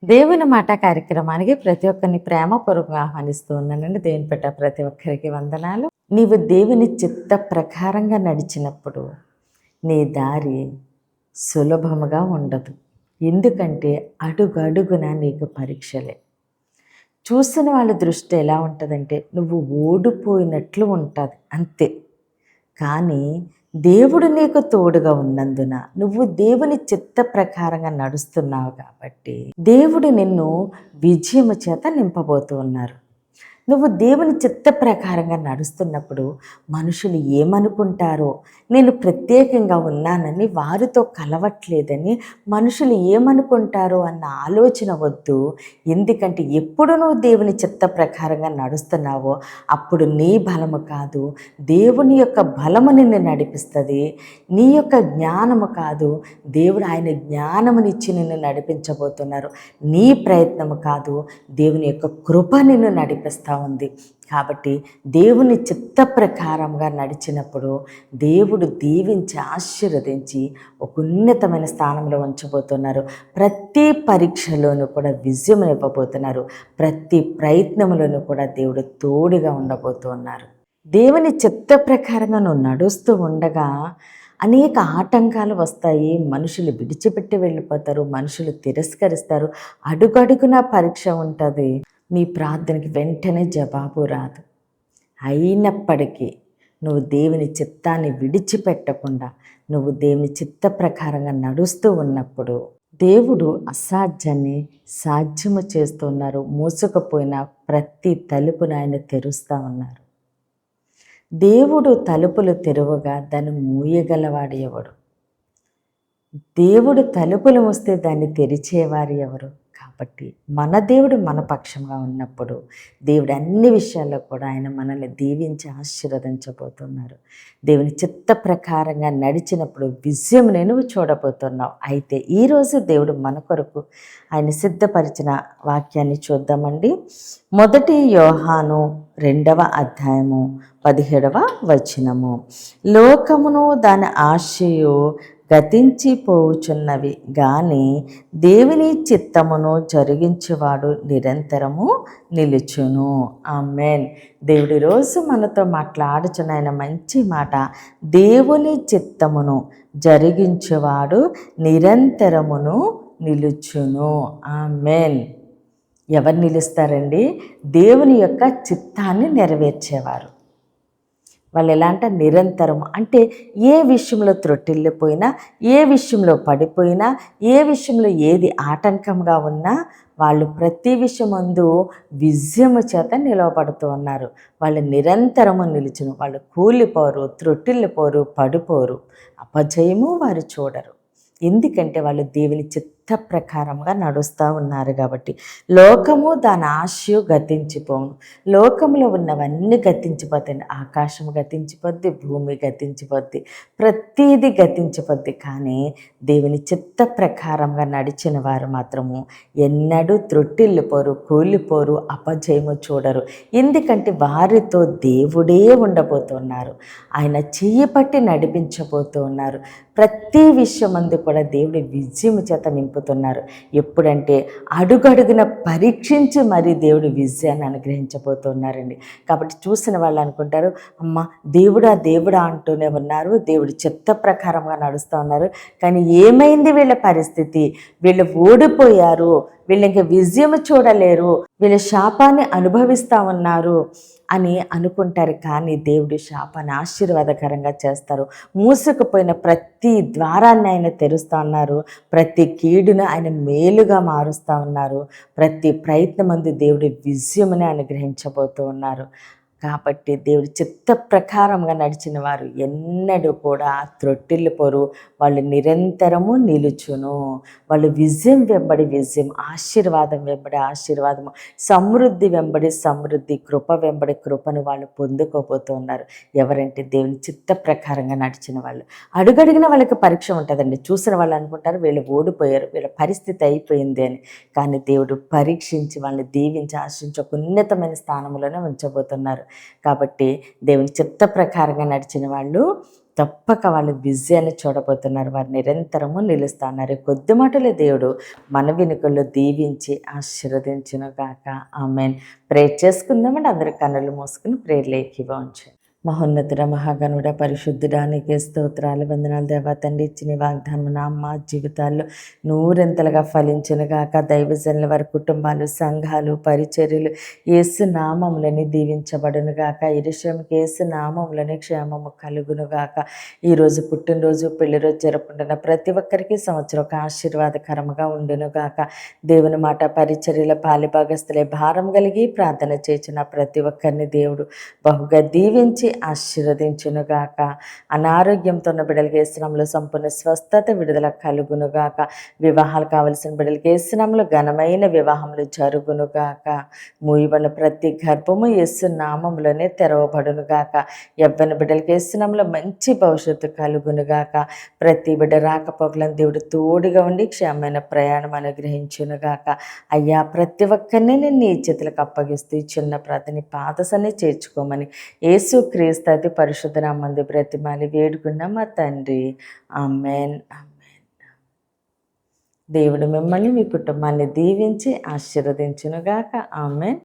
దేవుని మాట కార్యక్రమానికి ప్రతి ఒక్కరిని ప్రేమపూర్వకంగా ఆహ్వానిస్తూ ఉన్నానండి. దేవుని పెట్ట ప్రతి ఒక్కరికి వందనాలు. నీవు దేవుని చిత్త ప్రకారంగా నడిచినప్పుడు నీ దారి సులభముగా ఉండదు. ఎందుకంటే అడుగడుగున నీకు పరీక్షలే. చూసిన వాళ్ళ దృష్టి ఎలా ఉంటుందంటే నువ్వు ఓడిపోయినట్లు ఉంటుంది అంతే. కానీ దేవుడు నీకు తోడుగా ఉన్నందున నువ్వు దేవుని చిత్త ప్రకారంగా నడుస్తున్నావు కాబట్టి దేవుడు నిన్ను విజయము చేత నింపబోతూ ఉన్నారు. నువ్వు దేవుని చిత్త ప్రకారంగా నడుస్తున్నప్పుడు మనుషులు ఏమనుకుంటారో, నేను ప్రత్యేకంగా ఉన్నానని వారితో కలవట్లేదని మనుషులు ఏమనుకుంటారో అన్న ఆలోచన వద్దు. ఎందుకంటే ఎప్పుడు నువ్వు దేవుని చిత్త ప్రకారంగా నడుస్తున్నావో అప్పుడు నీ బలము కాదు, దేవుని యొక్క బలము నిన్ను నడిపిస్తుంది. నీ యొక్క జ్ఞానము కాదు, దేవుడు ఆయన జ్ఞానమునిచ్చి నిన్ను నడిపించబోతున్నారు. నీ ప్రయత్నము కాదు, దేవుని యొక్క కృప నిన్ను నడిపిస్తా ఉంది. కాబట్టి దేవుని చిత్త ప్రకారంగా నడిచినప్పుడు దేవుడు దీవించి ఆశీర్వదించి ఒక ఉన్నతమైన స్థానంలో ఉంచబోతున్నారు. ప్రతి పరీక్షలోనూ కూడా విజయం ఇవ్వబోతున్నారు. ప్రతి ప్రయత్నంలోనూ కూడా దేవుడు తోడుగా ఉండబోతున్నారు. దేవుని చిత్త ప్రకారంగా నువ్వు నడుస్తూ ఉండగా అనేక ఆటంకాలు వస్తాయి. మనుషులు విడిచిపెట్టి వెళ్ళిపోతారు, మనుషులు తిరస్కరిస్తారు, అడుగడుగునా పరీక్ష ఉంటుంది. నీ ప్రార్థనకి వెంటనే జవాబు రాదు. అయినప్పటికీ నువ్వు దేవుని చిత్తాన్ని విడిచిపెట్టకుండా నువ్వు దేవుని చిత్త ప్రకారంగా నడుస్తూ ఉన్నప్పుడు దేవుడు అసాధ్యాన్ని సాధ్యము చేస్తున్నారు. మూసుకుపోయిన ప్రతి తలుపును ఆయన తెరుస్తూ ఉన్నారు. దేవుడు తలుపులు తెరువగా దాన్ని మూయగలవాడు ఎవడు? దేవుడు తలుపులు మూస్తే దాన్ని తెరిచేవారు ఎవరు? కాబట్టి మన దేవుడు మన పక్షంగా ఉన్నప్పుడు దేవుడు అన్ని విషయాల్లో కూడా ఆయన మనల్ని దీవించి ఆశీర్వదించబోతున్నారు. దేవుని చిత్త ప్రకారంగా నడిచినప్పుడు విజయం నువ్వు చూడబోతున్నావు. అయితే ఈరోజు దేవుడు మన కొరకు ఆయన సిద్ధపరిచిన వాక్యాన్ని చూద్దామండి. 1 యోహాను 2వ అధ్యాయము 17వ వచనము. లోకమును దాని ఆశయు గతించిపోవుచున్నవి గాని దేవుని చిత్తమును జరిగించువాడు నిరంతరము నిలుచును. ఆమేన్. దేవుడి రోజు మనతో మాట్లాడుచున్న ఆయన మంచి మాట, దేవుని చిత్తమును జరిగించువాడు నిరంతరమును నిలుచును. ఆమేన్. ఎవరు నిలుస్తారండి? దేవుని యొక్క చిత్తాన్ని నెరవేర్చేవారు. వాళ్ళు ఎలా అంటే నిరంతరం, అంటే ఏ విషయంలో త్రొట్టిల్లిపోయినా, ఏ విషయంలో పడిపోయినా, ఏ విషయంలో ఏది ఆటంకంగా ఉన్నా వాళ్ళు ప్రతి విషయమందు విజయము చేత నిలవబడుతూ ఉన్నారు. వాళ్ళు నిరంతరము నిలుచును. వాళ్ళు కూలిపోరు, త్రొట్టిల్లిపోరు, పడిపోరు, అపజయము వారు చూడరు. ఎందుకంటే వాళ్ళు దేవుని చిత్త ప్రకారంగా నడుస్తూ ఉన్నారు కాబట్టి. లోకము దాని ఆశయు గతించిపోను. లోకంలో ఉన్నవన్నీ గతించిపోతాయి. ఆకాశం గతించిపోద్ది, భూమి గతించిపోద్ది, ప్రతీది గతించిపోద్ది. కానీ దేవుని చిత్త ప్రకారంగా నడిచిన వారు మాత్రము ఎన్నడూ త్రొట్టిల్లిపోరు, కూలిపోరు, అపజయము చూడరు. ఎందుకంటే వారితో దేవుడే ఉండబోతున్నారు. ఆయన చెయ్యి పట్టి నడిపించబోతూ ఉన్నారు. ప్రతి విషయమందు కూడా దేవుడి విజయము చేత నింపుతున్నారు. ఎప్పుడంటే అడుగడుగున పరీక్షించి మరీ దేవుడి విజయాన్ని అనుగ్రహించబోతున్నారండి. కాబట్టి చూసిన వాళ్ళు అనుకుంటారు, అమ్మ దేవుడా అంటూనే ఉన్నారు, దేవుడి చిత్త ప్రకారంగా నడుస్తూ ఉన్నారు, కానీ ఏమైంది వీళ్ళ పరిస్థితి? వీళ్ళు ఓడిపోయారు, వీళ్ళు ఇంకా విజయం చూడలేరు, వీళ్ళ శాపాన్ని అనుభవిస్తూ ఉన్నారు అని అనుకుంటారు. కానీ దేవుడి శాపాన్ని ఆశీర్వాదకరంగా చేస్తారు. మూసుకుపోయిన ప్రతి ద్వారాన్ని ఆయన తెరుస్తూ ఉన్నారు. ప్రతి కీడును ఆయన మేలుగా మారుస్తూ ఉన్నారు. ప్రతి ప్రయత్నమందు దేవుడి విజయముని అనుగ్రహించబోతూ ఉన్నారు. కాబట్టి దేవుడి చిత్త ప్రకారంగా నడిచిన వారు ఎన్నడూ కూడా త్రొట్టిల్లిపోరు. వాళ్ళు నిరంతరము నిలుచును. వాళ్ళు విజయం వెంబడి విజయం, ఆశీర్వాదం వెంబడి ఆశీర్వాదము, సమృద్ధి వెంబడి సమృద్ధి, కృప వెంబడి కృపను వాళ్ళు పొందుకోబోతూ ఉన్నారు. ఎవరంటే దేవుని చిత్త ప్రకారంగా నడిచిన వాళ్ళు. అడుగడిగిన వాళ్ళకి పరీక్ష ఉంటుందండి. చూసిన వాళ్ళు అనుకుంటారు వీళ్ళు ఓడిపోయారు, వీళ్ళ పరిస్థితి అయిపోయింది అని. కానీ దేవుడు పరీక్షించి వాళ్ళని దీవించి ఆశించి ఒక ఉన్నతమైన స్థానంలోనే ఉంచబోతున్నారు. కాబట్టి దేవుని చిత్త ప్రకారంగా నడిచిన వాళ్ళు తప్పక వాళ్ళు విజయాన్ని చూడబోతున్నారు. వారు నిరంతరము నిలుస్తున్నారు. కొద్ది మాటలే దేవుడు మన వెనుకల్లో దీవించి ఆశీర్వదించును గాక. ఆమెన్. ప్రేర్ చేసుకుందామండి. అందరి కన్నులు మూసుకుని ప్రేర్లు ఏకీభవించండి. మహోన్నతుడ మహాగణుడ పరిశుద్ధుడా నీకే స్తోత్రాలు వందనాలు దేవా తండ్రి. ఇచ్చిన వాగ్దానం నా మా జీవితాల్లో నూరెంతలుగా ఫలించునుగాక. దైవజనుల వారి కుటుంబాలు, సంఘాలు, పరిచర్యలు యేసు నామములని దీవించబడునుగాక. ఇరుషంకి యేసు నామములని క్షేమము కలుగునుగాక. ఈరోజు పుట్టినరోజు, పెళ్లిరోజు జరుపుకుంటున్న ప్రతి ఒక్కరికి సంవత్సరం ఒక ఆశీర్వాదకరముగా ఉండునుగాక. దేవుని మాట పరిచర్యల పాలిభాగస్తులే భారం కలిగి ప్రార్థన చేసిన ప్రతి ఒక్కరిని దేవుడు బహుగా దీవించి ఆశీర్వదించునుగాక. అనారోగ్యంతో ఉన్న బిడ్డలకి యేసునామములో సంపూర్ణ స్వస్థత విడుదల కలుగునుగాక. వివాహాలు కావలసిన బిడ్డలకి యేసునామములో ఘనమైన వివాహములు జరుగునుగాక. మూయబడిన ప్రతి గర్భము యేసు నామములోనే తెరవబడునుగాక. యవ్వన బిడ్డలకి యేసునామములో మంచి భవిష్యత్తు కలుగునుగాక. ప్రతి బిడ్డ రాకపోకలను దేవుడు తోడుగా ఉండి క్షేమమైన ప్రయాణం అనుగ్రహించునుగాక. అయ్యా ప్రతి ఒక్కరిని నేను నీ చేతులకు అప్పగిస్తూ చిన్న ప్రార్థన పాదసన్ని చేర్చుకోమని యేసు క్రీస్తు అతి పరిశుద్ధ నామమున బ్రతిమాలి వేడుకున్న మా తండ్రి. ఆమెన్. దేవుడు మిమ్మల్ని మీ కుటుంబాన్ని దీవించి ఆశీర్వదించునుగాక. ఆమెన్.